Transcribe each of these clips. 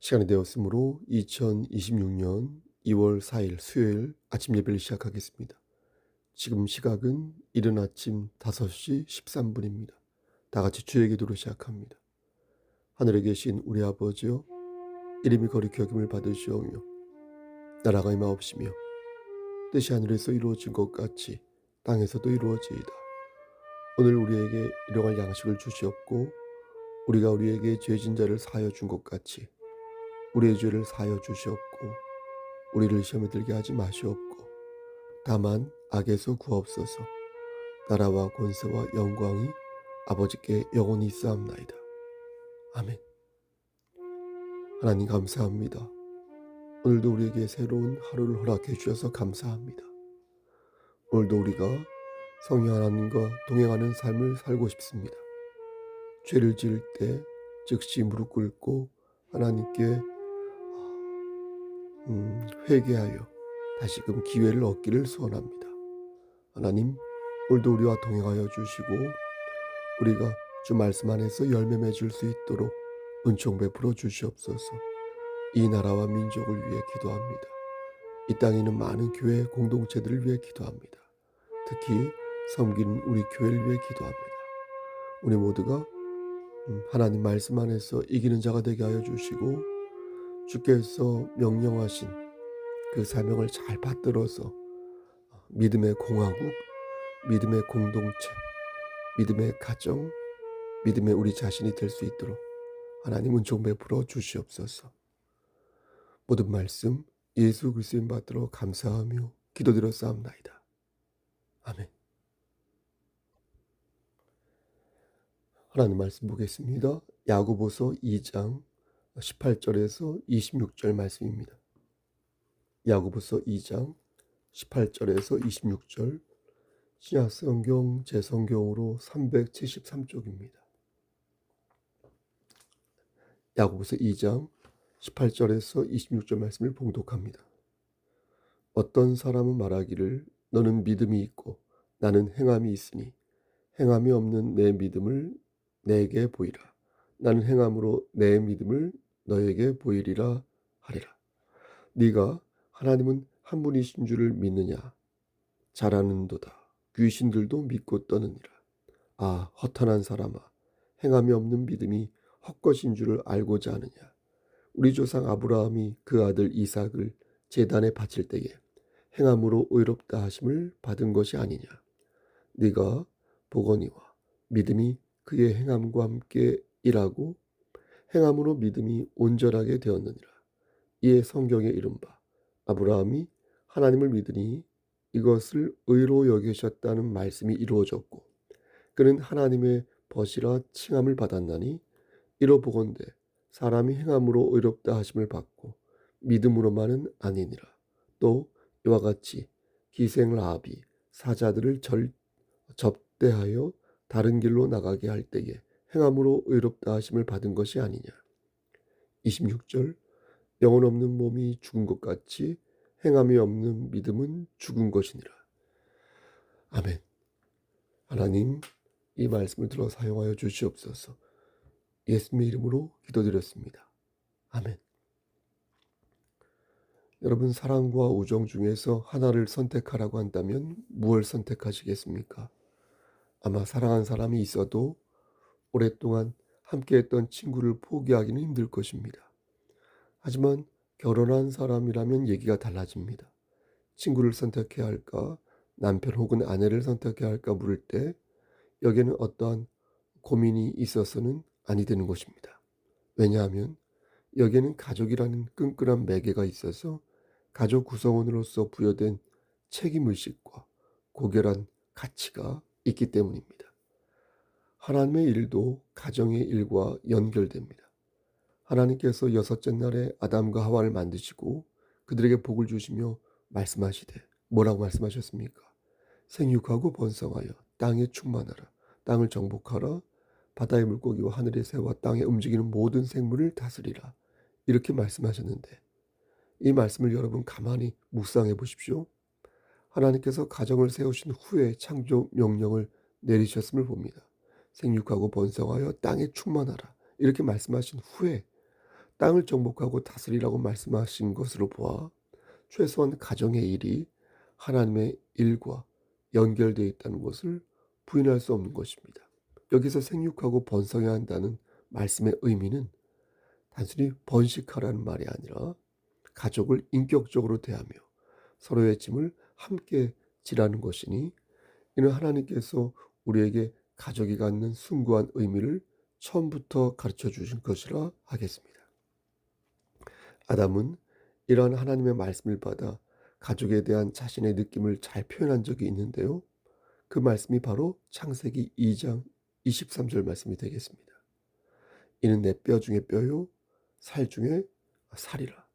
시간이 되었으므로 2026년 2월 4일 수요일 아침 예배를 시작하겠습니다. 지금 시각은 이른 아침 5시 13분입니다. 다 같이 주의 기도로 시작합니다. 하늘에 계신 우리 아버지여, 이름이 거룩히 여김을 받으시오며 나라가 임하옵시며 뜻이 하늘에서 이루어진 것 같이 땅에서도 이루어지이다. 오늘 우리에게 일용할 양식을 주시옵고 우리가 우리에게 죄진 자를 사하여 준 것 같이 우리의 죄를 사하여 주시옵고 우리를 시험에 들게 하지 마시옵고 다만 악에서 구하옵소서. 나라와 권세와 영광이 아버지께 영원히 있사옵나이다. 아멘. 하나님 감사합니다. 오늘도 우리에게 새로운 하루를 허락해 주셔서 감사합니다. 오늘도 우리가 성령 하나님과 동행하는 삶을 살고 싶습니다. 죄를 지을 때 즉시 무릎 꿇고 하나님께 회개하여 다시금 기회를 얻기를 소원합니다. 하나님, 오늘도 우리와 동행하여 주시고 우리가 주 말씀 안에서 열매 맺을 수 있도록 은총 베풀어 주시옵소서. 이 나라와 민족을 위해 기도합니다. 이 땅에 있는 많은 교회 공동체들을 위해 기도합니다. 특히 섬기는 우리 교회를 위해 기도합니다. 우리 모두가 하나님 말씀 안에서 이기는 자가 되게 하여 주시고 주께서 명령하신 그 사명을 잘 받들어서 믿음의 공화국, 믿음의 공동체, 믿음의 가정, 믿음의 우리 자신이 될 수 있도록 하나님 은총 베풀어 주시옵소서. 모든 말씀 예수 그리스도인 받들어 감사하며 기도드렸사옵나이다. 아멘. 하나님 말씀 보겠습니다. 야고보서 2장 18절에서 26절 말씀입니다. 야고보서 2장 18절에서 26절 신약성경 제성경으로 373쪽입니다. 야고보서 2장 18절에서 26절 말씀을 봉독합니다. 어떤 사람은 말하기를 너는 믿음이 있고 나는 행함이 있으니 행함이 없는 내 믿음을 내게 보이라. 나는 행함으로 내 믿음을 너에게 보이리라 하리라. 네가 하나님은 한 분이신 줄을 믿느냐? 잘하는도다. 귀신들도 믿고 떠느니라. 아, 허탄한 사람아, 행함이 없는 믿음이 헛것인 줄을 알고자 하느냐? 우리 조상 아브라함이 그 아들 이삭을 제단에 바칠 때에 행함으로 의롭다 하심을 받은 것이 아니냐? 네가 보거니와 믿음이 그의 행함과 함께 일하고 행함으로 믿음이 온전하게 되었느니라. 이에 성경에 이른바 아브라함이 하나님을 믿으니 이것을 의로 여기셨다는 말씀이 이루어졌고 그는 하나님의 벗이라 칭함을 받았나니 이로 보건대 사람이 행함으로 의롭다 하심을 받고 믿음으로만은 아니니라. 또 이와 같이 기생 라합이 사자들을 접대하여 다른 길로 나가게 할 때에 행함으로 의롭다 하심을 받은 것이 아니냐. 26절 영혼 없는 몸이 죽은 것 같이 행함이 없는 믿음은 죽은 것이니라. 아멘. 하나님, 이 말씀을 들어 사용하여 주시옵소서. 예수님의 이름으로 기도드렸습니다. 아멘. 여러분, 사랑과 우정 중에서 하나를 선택하라고 한다면 무엇을 선택하시겠습니까? 아마 사랑한 사람이 있어도 오랫동안 함께했던 친구를 포기하기는 힘들 것입니다. 하지만 결혼한 사람이라면 얘기가 달라집니다. 친구를 선택해야 할까, 남편 혹은 아내를 선택해야 할까 물을 때 여기에는 어떠한 고민이 있어서는 아니 되는 것입니다. 왜냐하면 여기에는 가족이라는 끈끈한 매개가 있어서 가족 구성원으로서 부여된 책임의식과 고결한 가치가 있기 때문입니다. 하나님의 일도 가정의 일과 연결됩니다. 하나님께서 여섯째 날에 아담과 하와를 만드시고 그들에게 복을 주시며 말씀하시되 뭐라고 말씀하셨습니까? 생육하고 번성하여 땅에 충만하라. 땅을 정복하라. 바다의 물고기와 하늘의 새와 땅에 움직이는 모든 생물을 다스리라. 이렇게 말씀하셨는데 이 말씀을 여러분 가만히 묵상해 보십시오. 하나님께서 가정을 세우신 후에 창조 명령을 내리셨음을 봅니다. 생육하고 번성하여 땅에 충만하라. 이렇게 말씀하신 후에 땅을 정복하고 다스리라고 말씀하신 것으로 보아 최소한 가정의 일이 하나님의 일과 연결되어 있다는 것을 부인할 수 없는 것입니다. 여기서 생육하고 번성해야 한다는 말씀의 의미는 단순히 번식하라는 말이 아니라 가족을 인격적으로 대하며 서로의 짐을 함께 지라는 것이니, 이는 하나님께서 우리에게 가족이 갖는 숭고한 의미를 처음부터 가르쳐 주신 것이라 하겠습니다. 아담은 이러한 하나님의 말씀을 받아 가족에 대한 자신의 느낌을 잘 표현한 적이 있는데요. 그 말씀이 바로 창세기 2장 23절 말씀이 되겠습니다. 이는 내 뼈 중에 뼈요 살 중에 살이라.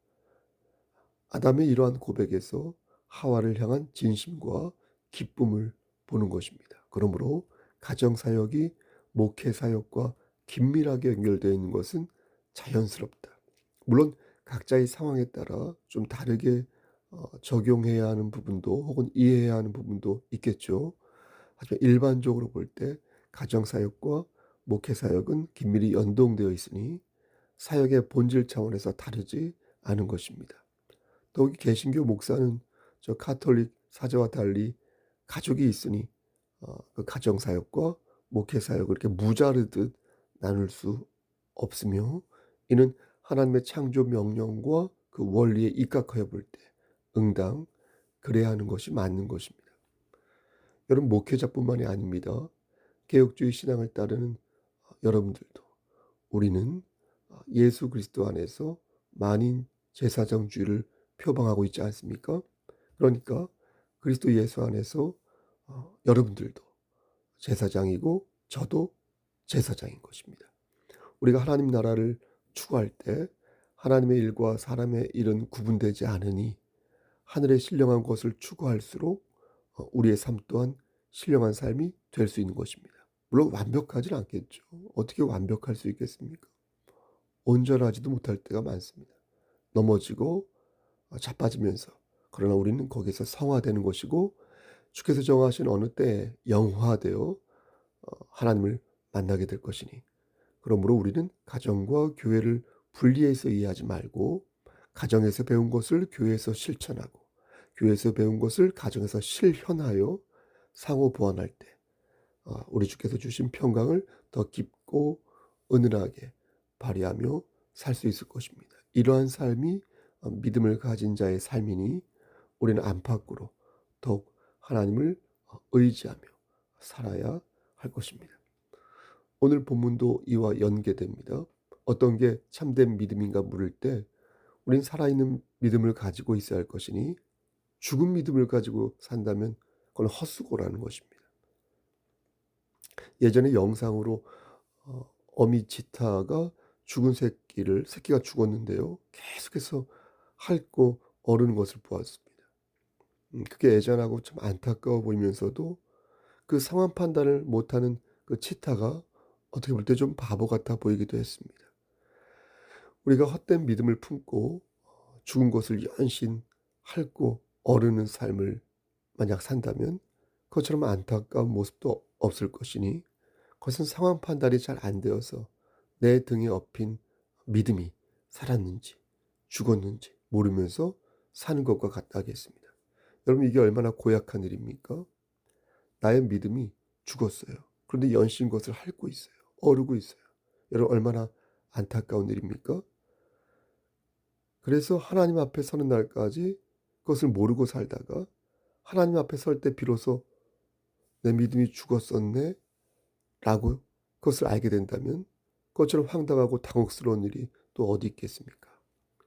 아담의 이러한 고백에서 하와를 향한 진심과 기쁨을 보는 것입니다. 그러므로 가정사역이 목회사역과 긴밀하게 연결되어 있는 것은 자연스럽다. 물론 각자의 상황에 따라 좀 다르게 적용해야 하는 부분도 혹은 이해해야 하는 부분도 있겠죠. 하지만 일반적으로 볼 때 가정사역과 목회사역은 긴밀히 연동되어 있으니 사역의 본질 차원에서 다르지 않은 것입니다. 더욱이 개신교 목사는 저 카톨릭 사제와 달리 가족이 있으니 그 가정사역과 목회사역을 이렇게 무자르듯 나눌 수 없으며, 이는 하나님의 창조 명령과 그 원리에 입각하여 볼 때 응당 그래야 하는 것이 맞는 것입니다. 여러분, 목회자뿐만이 아닙니다. 개혁주의 신앙을 따르는 여러분들도, 우리는 예수 그리스도 안에서 만인 제사장주의를 표방하고 있지 않습니까? 그러니까 그리스도 예수 안에서 여러분들도 제사장이고 저도 제사장인 것입니다. 우리가 하나님 나라를 추구할 때 하나님의 일과 사람의 일은 구분되지 않으니 하늘의 신령한 것을 추구할수록 우리의 삶 또한 신령한 삶이 될 수 있는 것입니다. 물론 완벽하진 않겠죠. 어떻게 완벽할 수 있겠습니까? 온전하지도 못할 때가 많습니다. 넘어지고 자빠지면서, 그러나 우리는 거기서 성화되는 것이고 주께서 정하신 어느 때에 영화되어 하나님을 만나게 될 것이니, 그러므로 우리는 가정과 교회를 분리해서 이해하지 말고 가정에서 배운 것을 교회에서 실천하고 교회에서 배운 것을 가정에서 실현하여 상호 보완할 때 우리 주께서 주신 평강을 더 깊고 은은하게 발휘하며 살 수 있을 것입니다. 이러한 삶이 믿음을 가진 자의 삶이니 우리는 안팎으로 더욱 하나님을 의지하며 살아야 할 것입니다. 오늘 본문도 이와 연계됩니다. 어떤 게 참된 믿음인가 물을 때 우린 살아있는 믿음을 가지고 있어야 할 것이니, 죽은 믿음을 가지고 산다면 그건 헛수고라는 것입니다. 예전에 영상으로 어미 치타가 죽은 새끼가 죽었는데요, 계속해서 핥고 어르는 것을 보았습니다. 그게 애잔하고 참 안타까워 보이면서도 그 상황 판단을 못하는 그 치타가 어떻게 볼 때 좀 바보 같아 보이기도 했습니다. 우리가 헛된 믿음을 품고 죽은 것을 연신 핥고 어르는 삶을 만약 산다면 그것처럼 안타까운 모습도 없을 것이니, 그것은 상황 판단이 잘 안 되어서 내 등에 업힌 믿음이 살았는지 죽었는지 모르면서 사는 것과 같다 하겠습니다. 여러분, 이게 얼마나 고약한 일입니까? 나의 믿음이 죽었어요. 그런데 연신 것을 핥고 있어요. 어르고 있어요. 여러분, 얼마나 안타까운 일입니까? 그래서 하나님 앞에 서는 날까지 그것을 모르고 살다가 하나님 앞에 설 때 비로소 내 믿음이 죽었었네 라고 그것을 알게 된다면 그것처럼 황당하고 당혹스러운 일이 또 어디 있겠습니까?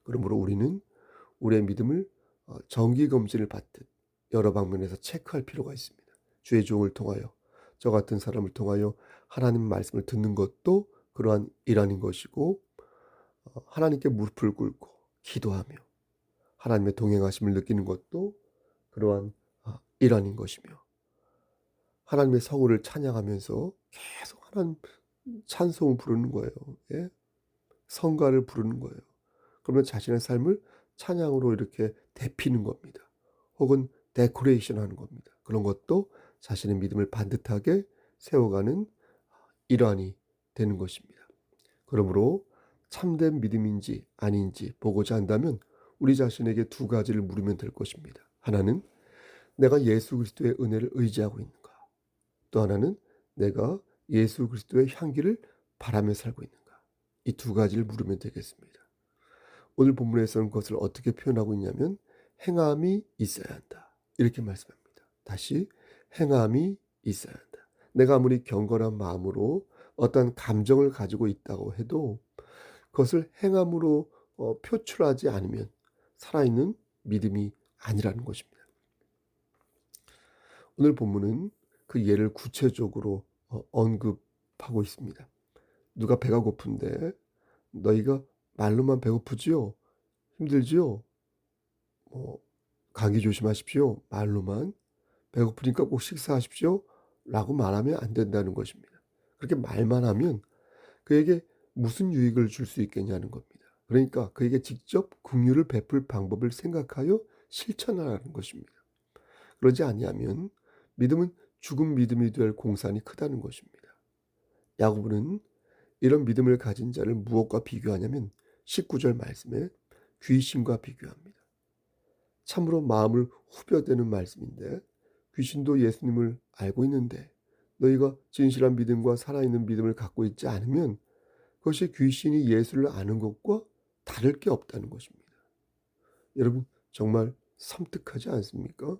그러므로 우리는 우리의 믿음을 정기검진을 받듯 여러 방면에서 체크할 필요가 있습니다. 주의 종을 통하여, 저 같은 사람을 통하여 하나님 말씀을 듣는 것도 그러한 일환인 것이고, 하나님께 무릎을 꿇고 기도하며 하나님의 동행하심을 느끼는 것도 그러한 일환인 것이며, 하나님의 성우를 찬양하면서 계속 하나님 찬송을 부르는 거예요. 예? 성가를 부르는 거예요. 그러면 자신의 삶을 찬양으로 이렇게 데피는 겁니다. 혹은 데코레이션 하는 겁니다. 그런 것도 자신의 믿음을 반듯하게 세워가는 일환이 되는 것입니다. 그러므로 참된 믿음인지 아닌지 보고자 한다면 우리 자신에게 두 가지를 물으면 될 것입니다. 하나는 내가 예수 그리스도의 은혜를 의지하고 있는가? 또 하나는 내가 예수 그리스도의 향기를 바라며 살고 있는가? 이 두 가지를 물으면 되겠습니다. 오늘 본문에서는 그것을 어떻게 표현하고 있냐면 행함이 있어야 한다. 이렇게 말씀합니다. 다시 행함이 있어야 한다. 내가 아무리 경건한 마음으로 어떤 감정을 가지고 있다고 해도 그것을 행함으로 표출하지 않으면 살아있는 믿음이 아니라는 것입니다. 오늘 본문은 그 예를 구체적으로 언급하고 있습니다. 누가 배가 고픈데 너희가 말로만 배고프지요? 힘들지요? 감기 조심하십시오. 말로만 배고프니까 꼭 식사하십시오. 라고 말하면 안 된다는 것입니다. 그렇게 말만 하면 그에게 무슨 유익을 줄 수 있겠냐는 겁니다. 그러니까 그에게 직접 긍휼을 베풀 방법을 생각하여 실천하라는 것입니다. 그러지 아니하면 믿음은 죽은 믿음이 될 공산이 크다는 것입니다. 야고보는 이런 믿음을 가진 자를 무엇과 비교하냐면 19절 말씀에 귀신과 비교합니다. 참으로 마음을 후벼대는 말씀인데 귀신도 예수님을 알고 있는데 너희가 진실한 믿음과 살아있는 믿음을 갖고 있지 않으면 그것이 귀신이 예수를 아는 것과 다를 게 없다는 것입니다. 여러분 정말 섬뜩하지 않습니까?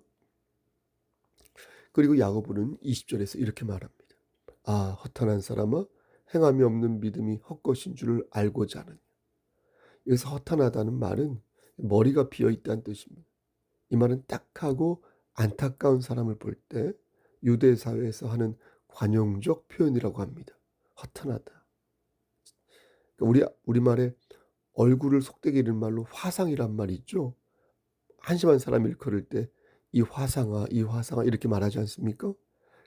그리고 야고보는 20절에서 이렇게 말합니다. 아 허탄한 사람아 행함이 없는 믿음이 헛것인 줄을 알고자 하느냐. 여기서 허탄하다는 말은 머리가 비어있다는 뜻입니다. 이 말은 딱하고 안타까운 사람을 볼 때 유대 사회에서 하는 관용적 표현이라고 합니다. 허탄하다. 우리말에 얼굴을 속되게 이르는 말로 화상이란 말이 있죠. 한심한 사람이 걸을 때 이 화상아 이 화상아 이렇게 말하지 않습니까?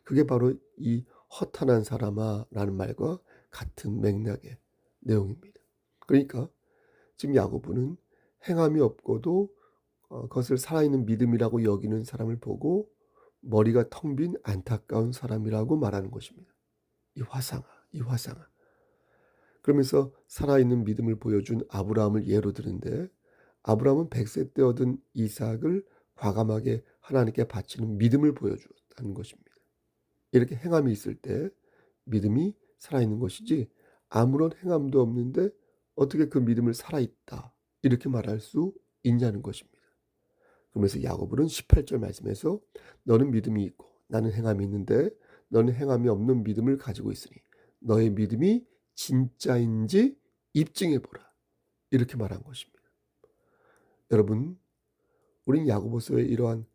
그게 바로 이 허탄한 사람아 라는 말과 같은 맥락의 내용입니다. 그러니까 지금 야고보는 행함이 없고도 그것을 살아있는 믿음이라고 여기는 사람을 보고 머리가 텅 빈 안타까운 사람이라고 말하는 것입니다. 이 화상아 이 화상아. 그러면서 살아있는 믿음을 보여준 아브라함을 예로 드는데 아브라함은 100세 때 얻은 이삭을 과감하게 하나님께 바치는 믿음을 보여주었다는 것입니다. 이렇게 행함이 있을 때 믿음이 살아있는 것이지 아무런 행함도 없는데 어떻게 그 믿음을 살아있다 이렇게 말할 수 있냐는 것입니다. 그러면서 야고보는 18절 말씀에서 너는 믿음이 있고 나는 행함이 있는데 너는 행함이 없는 믿음을 가지고 있으니 너의 믿음이 진짜인지 입증해 보라 이렇게 말한 것입니다. 여러분 우린 야고보서의 이러한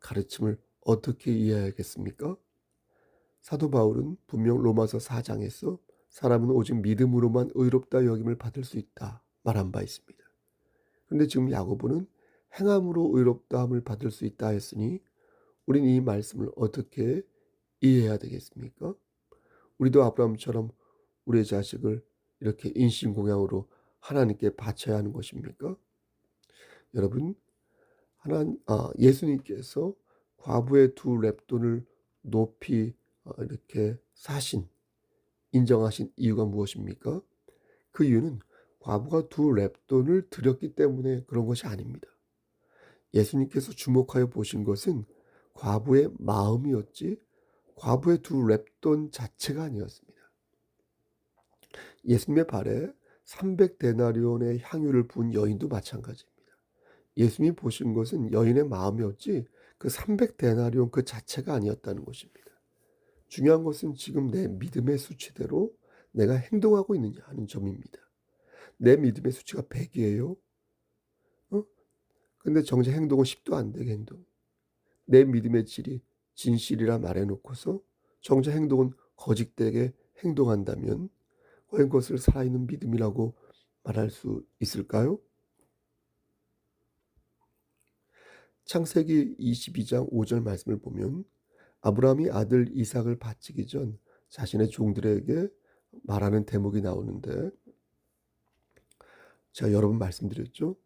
가르침을 어떻게 이해하겠습니까? 사도 바울은 분명 로마서 4장에서 사람은 오직 믿음으로만 의롭다 여김을 받을 수 있다 말한 바 있습니다. 그런데 지금 야고보는 행함으로 의롭다함을 받을 수 있다 했으니 우리는 이 말씀을 어떻게 이해해야 되겠습니까? 우리도 아브라함처럼 우리의 자식을 이렇게 인신공양으로 하나님께 바쳐야 하는 것입니까? 여러분 예수님께서 과부의 두 렙돈을 높이 이렇게 인정하신 이유가 무엇입니까? 그 이유는 과부가 두 렙돈을 드렸기 때문에 그런 것이 아닙니다. 예수님께서 주목하여 보신 것은 과부의 마음이었지 과부의 두 렙돈 자체가 아니었습니다. 예수님의 발에 300데나리온의 향유를 부은 여인도 마찬가지입니다. 예수님이 보신 것은 여인의 마음이었지 그 300데나리온 그 자체가 아니었다는 것입니다. 중요한 것은 지금 내 믿음의 수치대로 내가 행동하고 있느냐 하는 점입니다. 내 믿음의 수치가 100이에요. 근데 정작 행동은 10도 안 되게 행동. 내 믿음의 질이 진실이라 말해놓고서 정작 행동은 거짓되게 행동한다면 과연 그것을 살아있는 믿음이라고 말할 수 있을까요? 창세기 22장 5절 말씀을 보면 아브라함이 아들 이삭을 바치기 전 자신의 종들에게 말하는 대목이 나오는데 제가 여러 번 말씀드렸죠.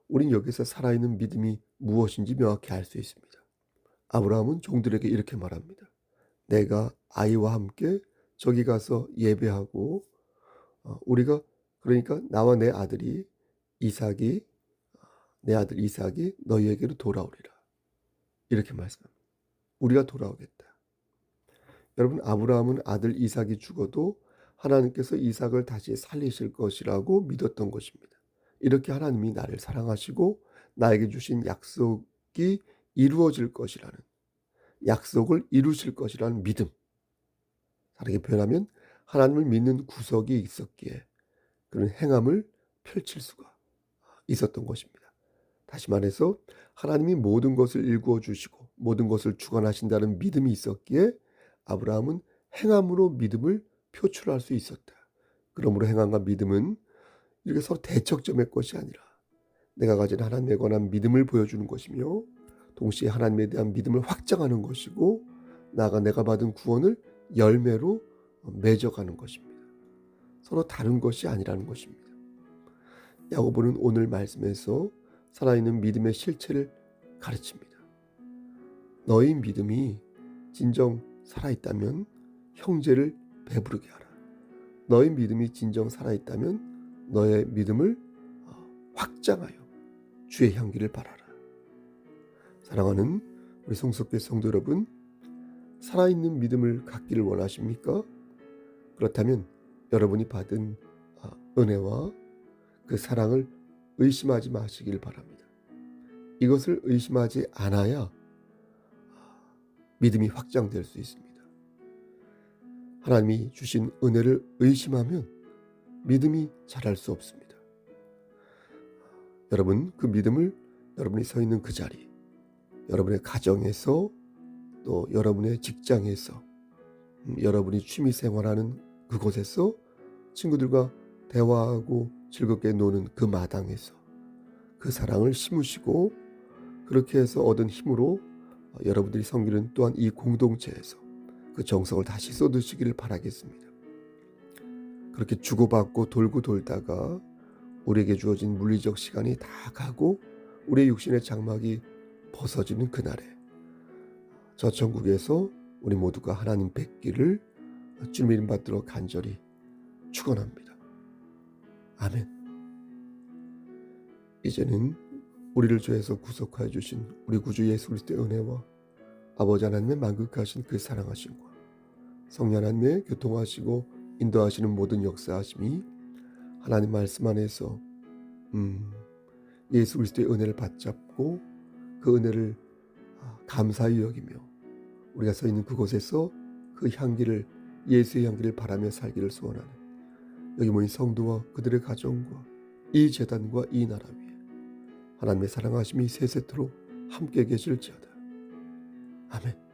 우린 여기서 살아있는 믿음이 무엇인지 명확히 알 수 있습니다. 아브라함은 종들에게 이렇게 말합니다. 내가 아이와 함께 저기 가서 예배하고 우리가 그러니까 나와 내 아들 이삭이 너희에게로 돌아오리라. 이렇게 말씀합니다. 우리가 돌아오겠다. 여러분, 아브라함은 아들 이삭이 죽어도 하나님께서 이삭을 다시 살리실 것이라고 믿었던 것입니다. 이렇게 하나님이 나를 사랑하시고 나에게 주신 약속이 이루어질 것이라는, 약속을 이루실 것이라는 믿음. 다르게 표현하면 하나님을 믿는 구석이 있었기에 그런 행함을 펼칠 수가 있었던 것입니다. 다시 말해서 하나님이 모든 것을 일구어 주시고 모든 것을 주관하신다는 믿음이 있었기에 아브라함은 행함으로 믿음을 표출할 수 있었다. 그러므로 행함과 믿음은 이렇게 서로 대척점의 것이 아니라 내가 가진 하나님에 관한 믿음을 보여주는 것이며 동시에 하나님에 대한 믿음을 확장하는 것이고 나아가 내가 받은 구원을 열매로 맺어가는 것입니다. 서로 다른 것이 아니라는 것입니다. 야고보는 오늘 말씀에서 살아있는 믿음의 실체를 가르칩니다. 너희 믿음이 진정 살아있다면 형제를 배부르게 하라. 너희 믿음이 진정 살아있다면 너의 믿음을 확장하여 주의 향기를 발하라. 사랑하는 우리 성석교회 성도 여러분, 살아있는 믿음을 갖기를 원하십니까? 그렇다면 여러분이 받은 은혜와 그 사랑을 의심하지 마시길 바랍니다. 이것을 의심하지 않아야 믿음이 확장될 수 있습니다. 하나님이 주신 은혜를 의심하면 믿음이 자랄 수 없습니다. 여러분, 그 믿음을 여러분이 서 있는 그 자리, 여러분의 가정에서 또 여러분의 직장에서 여러분이 취미 생활하는 그곳에서 친구들과 대화하고 즐겁게 노는 그 마당에서 그 사랑을 심으시고 그렇게 해서 얻은 힘으로 여러분들이 섬기는 또한 이 공동체에서 그 정성을 다시 쏟으시기를 바라겠습니다. 그렇게 주고받고 돌고 돌다가 우리에게 주어진 물리적 시간이 다 가고 우리의 육신의 장막이 벗어지는 그날에 저 천국에서 우리 모두가 하나님 뵙기를 주님 이름 받들어 간절히 축원합니다. 아멘. 이제는 우리를 죄에서 구속하여 주신 우리 구주 예수 그리스도의 은혜와 아버지 하나님의 만극하신 그 사랑하심과 성령 하나님의 교통하시고 인도하시는 모든 역사하심이 하나님 말씀 안에서 예수 그리스도의 은혜를 받잡고 그 은혜를 감사히 여기며 우리가 서 있는 그곳에서 그 향기를, 예수의 향기를 바라며 살기를 소원하는 여기 모인 성도와 그들의 가정과 이 제단과 이 나라 위에 하나님의 사랑하심이 세세토록 함께 계실지어다. 아멘.